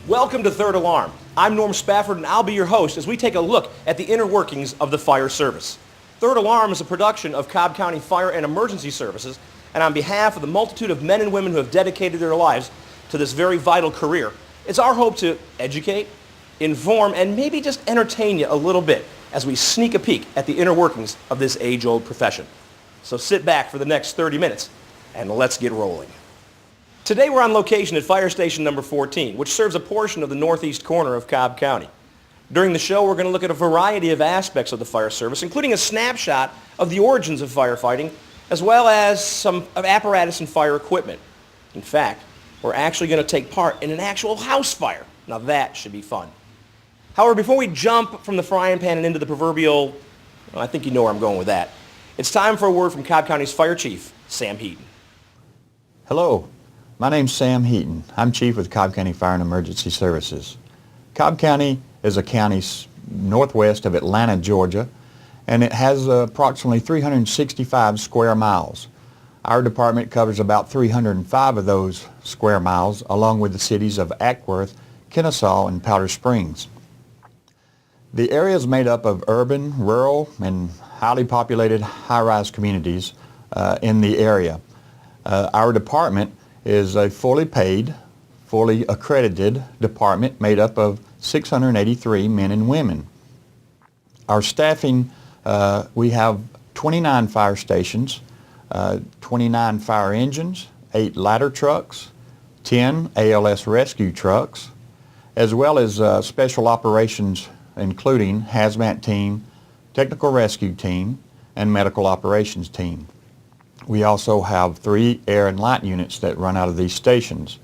Welcome to Third Alarm. I'm Norm Spafford, and I'll be your host as we take a look at the inner workings of the fire service. Third Alarm is a production of Cobb County Fire and Emergency Services, and on behalf of the multitude of men and women who have dedicated their lives to this very vital career, it's our hope to educate, inform, and maybe just entertain you a little bit as we sneak a peek at the inner workings of this age-old profession. So sit back for the next 30 minutes, and let's get rolling. Today we're on location at Fire Station number 14, which serves a portion of the northeast corner of Cobb County. During the show, we're going to look at a variety of aspects of the fire service, including a snapshot of the origins of firefighting, as well as some apparatus and fire equipment. In fact, we're actually going to take part in an actual house fire. Now that should be fun. However, before we jump from the frying pan and into the proverbial, well, I think you know where I'm going with that, it's time for a word from Cobb County's Fire Chief, Sam Heaton. Hello. My name's Sam Heaton. I'm Chief with Cobb County Fire and Emergency Services. Cobb County is a county northwest of Atlanta, Georgia, and it has approximately 365 square miles. Our department covers about 305 of those square miles, along with the cities of Acworth, Kennesaw, and Powder Springs. The area is made up of urban, rural, and highly populated high-rise communities in the area. Our department is a fully paid, fully accredited department made up of 683 men and women. Our staffing, we have 29 fire stations, 29 fire engines, 8 ladder trucks, 10 ALS rescue trucks, as well as special operations including hazmat team, technical rescue team, and medical operations team. We also have 3 air and light units that run out of these stations.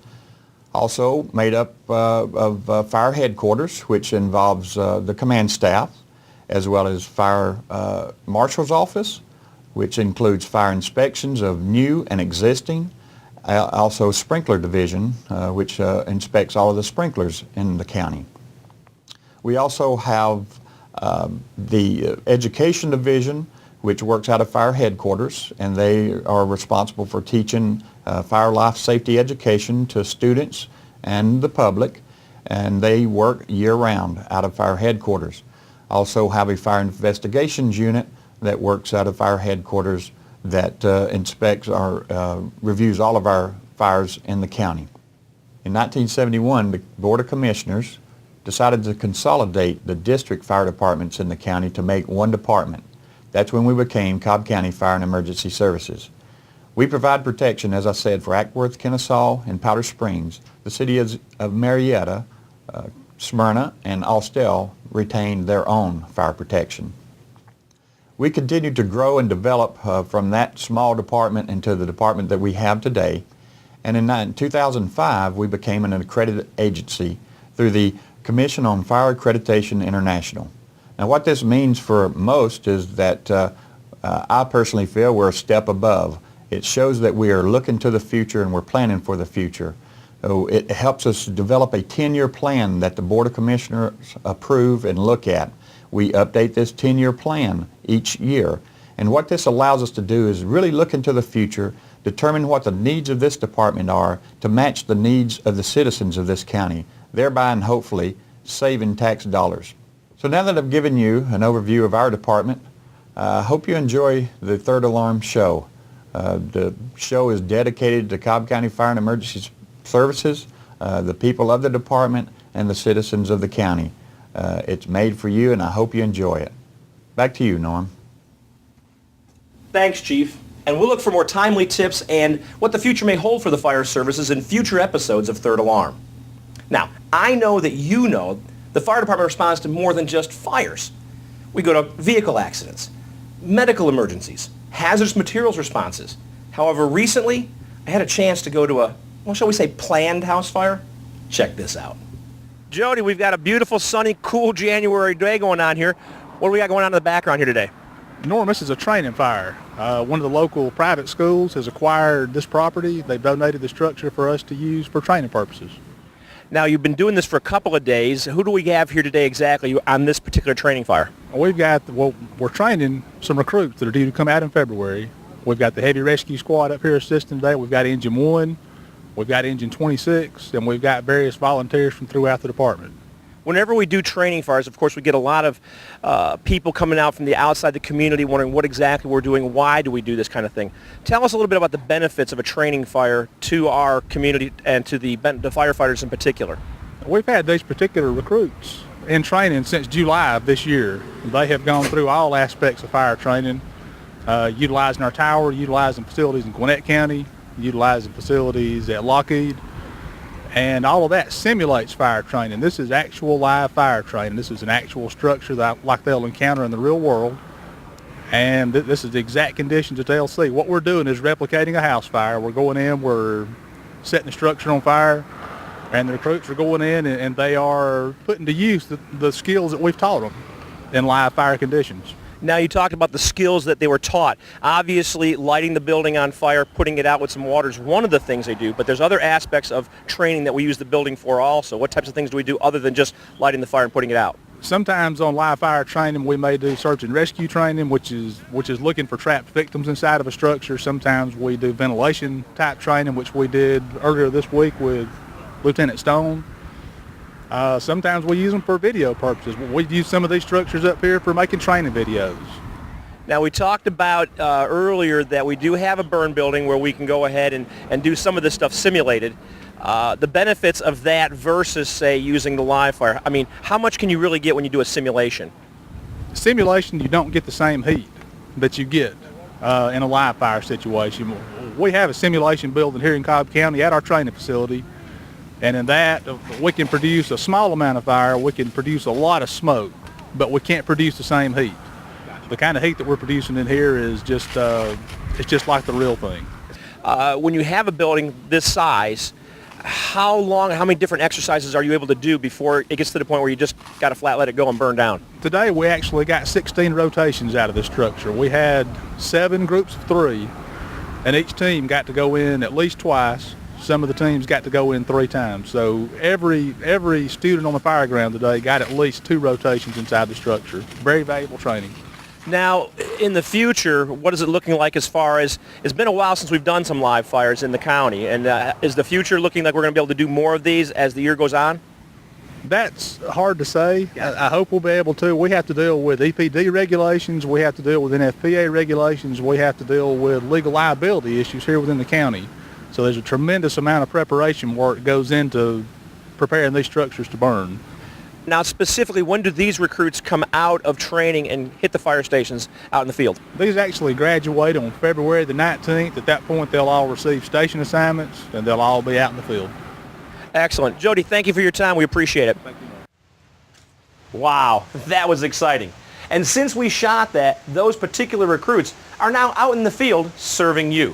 Also made up of fire headquarters, which involves the command staff, as well as fire marshal's office, which includes fire inspections of new and existing, also sprinkler division, which inspects all of the sprinklers in the county. We also have the education division, which works out of fire headquarters, and they are responsible for teaching fire life safety education to students and the public, and they work year-round out of fire headquarters. Also have a fire investigations unit that works out of fire headquarters that inspects or reviews all of our fires in the county. In 1971, the Board of Commissioners decided to consolidate the district fire departments in the county to make one department. That's when we became Cobb County Fire and Emergency Services. We provide protection, as I said, for Acworth, Kennesaw, and Powder Springs. The cities of Marietta, Smyrna, and Austell retained their own fire protection. We continued to grow and develop from that small department into the department that we have today. And in 2005, we became an accredited agency through the Commission on Fire Accreditation International. Now what this means for most is that I personally feel we're a step above. It shows that we are looking to the future and we're planning for the future. So it helps us develop a 10-year plan that the Board of Commissioners approve and look at. We update this 10-year plan each year. And what this allows us to do is really look into the future, determine what the needs of this department are to match the needs of the citizens of this county, thereby and hopefully saving tax dollars. So now that I've given you an overview of our department, I hope you enjoy the Third Alarm show. The show is dedicated to Cobb County Fire and Emergency Services, the people of the department, and the citizens of the county. It's made for you, and I hope you enjoy it. Back to you, Norm. Thanks, Chief. And we'll look for more timely tips and what the future may hold for the fire services in future episodes of Third Alarm. Now, I know that you know the fire department responds to more than just fires. We go to vehicle accidents, medical emergencies, hazardous materials responses. However, recently, I had a chance to go to a, well, shall we say, planned house fire? Check this out. Jody, we've got a beautiful, sunny, cool January day going on here. What do we got going on in the background here today? Norm, this is a training fire. One of the local private schools has acquired this property. They've donated the structure for us to use for training purposes. Now, you've been doing this for a couple of days. Who do we have here today exactly on this particular training fire? We've got, we're training some recruits that are due to come out in February. We've got the heavy rescue squad up here assisting today. We've got Engine 1. We've got Engine 26, and we've got various volunteers from throughout the department. Whenever we do training fires, of course, we get a lot of people coming out from the outside the community wondering what exactly we're doing, why do we do this kind of thing. Tell us a little bit about the benefits of a training fire to our community and to the firefighters in particular. We've had these particular recruits in training since July of this year. They have gone through all aspects of fire training, utilizing our tower, utilizing facilities in Gwinnett County, utilizing facilities at Lockheed. And all of that simulates fire training. This is actual live fire training. This is an actual structure that like they'll encounter in the real world. And this is the exact conditions that they'll see. What we're doing is replicating a house fire. We're going in, we're setting the structure on fire, and the recruits are going in and they are putting to use the skills that we've taught them in live fire conditions. Now, you talked about the skills that they were taught. Obviously, lighting the building on fire, putting it out with some water is one of the things they do, but there's other aspects of training that we use the building for also. What types of things do we do other than just lighting the fire and putting it out? Sometimes on live fire training, we may do search and rescue training, which is looking for trapped victims inside of a structure. Sometimes we do ventilation type training, which we did earlier this week with Lieutenant Stone. Sometimes we use them for video purposes. We've used some of these structures up here for making training videos. Now, we talked about earlier that we do have a burn building where we can go ahead and do some of this stuff simulated. The benefits of that versus, say, using the live fire. I mean, how much can you really get when you do a simulation? Simulation, you don't get the same heat that you get in a live fire situation. We have a simulation building here in Cobb County at our training facility. And in that, we can produce a small amount of fire, we can produce a lot of smoke, but we can't produce the same heat. The kind of heat that we're producing in here is just, it's just like the real thing. When you have a building this size, how many different exercises are you able to do before it gets to the point where you just got to flat let it go and burn down? Today, we actually got 16 rotations out of this structure. We had 7 groups of 3, and each team got to go in at least twice. Some of the teams got to go in 3 times. So every student on the fire ground today got at least 2 rotations inside the structure. Very valuable training. Now, in the future, what is it looking like as far as, it's been a while since we've done some live fires in the county, and is the future looking like we're going to be able to do more of these as the year goes on? That's hard to say. I hope we'll be able to. We have to deal with EPD regulations. We have to deal with NFPA regulations. We have to deal with legal liability issues here within the county. So there's a tremendous amount of preparation work that goes into preparing these structures to burn. Now, specifically, when do these recruits come out of training and hit the fire stations out in the field? These actually graduate on February the 19th. At that point, they'll all receive station assignments, and they'll all be out in the field. Excellent. Jody, thank you for your time. We appreciate it. Thank you. Wow, that was exciting. And since we shot that, those particular recruits are now out in the field serving you.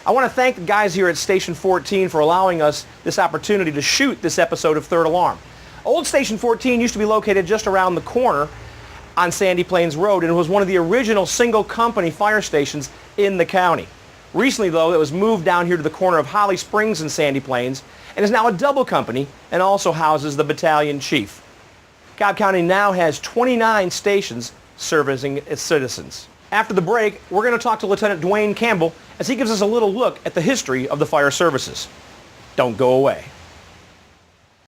I want to thank the guys here at Station 14 for allowing us this opportunity to shoot this episode of Third Alarm. Old Station 14 used to be located just around the corner on Sandy Plains Road, and it was one of the original single company fire stations in the county. Recently, though, it was moved down here to the corner of Holly Springs and Sandy Plains and is now a double company and also houses the battalion chief. Cobb County now has 29 stations servicing its citizens. After the break, we're going to talk to Lieutenant Dwayne Campbell as he gives us a little look at the history of the fire services. Don't go away.